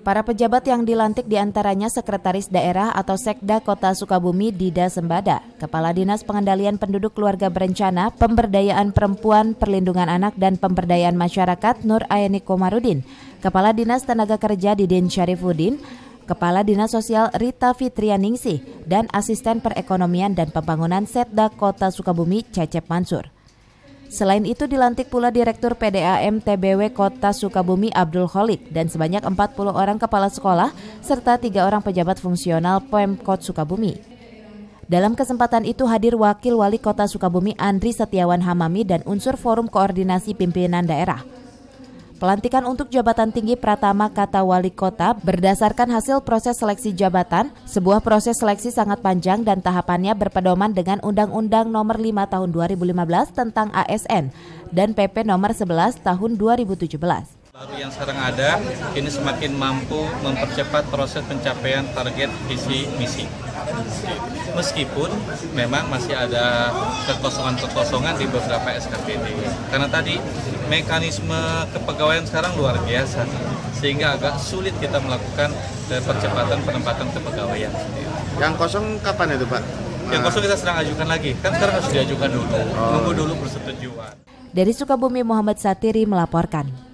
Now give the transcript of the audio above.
Para pejabat yang dilantik diantaranya Sekretaris Daerah atau Sekda Kota Sukabumi Dida Sembada, Kepala Dinas Pengendalian Penduduk Keluarga Berencana, Pemberdayaan Perempuan, Perlindungan Anak dan Pemberdayaan Masyarakat Nur Ayani Komarudin, Kepala Dinas Tenaga Kerja Didin Syarifuddin, Kepala Dinas Sosial Rita Fitrianingsih, dan Asisten Perekonomian dan Pembangunan Setda Kota Sukabumi Cecep Mansur. Selain itu dilantik pula Direktur PDAM TBW Kota Sukabumi Abdul Khalid dan sebanyak 40 orang kepala sekolah serta 3 orang pejabat fungsional Pemkot Sukabumi. Dalam kesempatan itu hadir Wakil Wali Kota Sukabumi Andri Setiawan Hamami dan unsur Forum Koordinasi Pimpinan Daerah. Pelantikan untuk jabatan tinggi Pratama kata Wali Kota berdasarkan hasil proses seleksi jabatan. Sebuah proses seleksi sangat panjang dan tahapannya berpedoman dengan Undang-Undang Nomor 5 Tahun 2015 tentang ASN dan PP Nomor 11 Tahun 2017. Baru yang sekarang ada, ini semakin mampu mempercepat proses pencapaian target visi misi. Meskipun memang masih ada kekosongan-kekosongan di beberapa SKPD. Karena tadi mekanisme kepegawaian sekarang luar biasa, sehingga agak sulit kita melakukan percepatan penempatan kepegawaian. Yang kosong kapan itu, Pak? Yang kosong kita sedang ajukan lagi, kan sekarang harus diajukan dulu, nunggu dulu persetujuan. Dari Sukabumi, Muhammad Satiri melaporkan.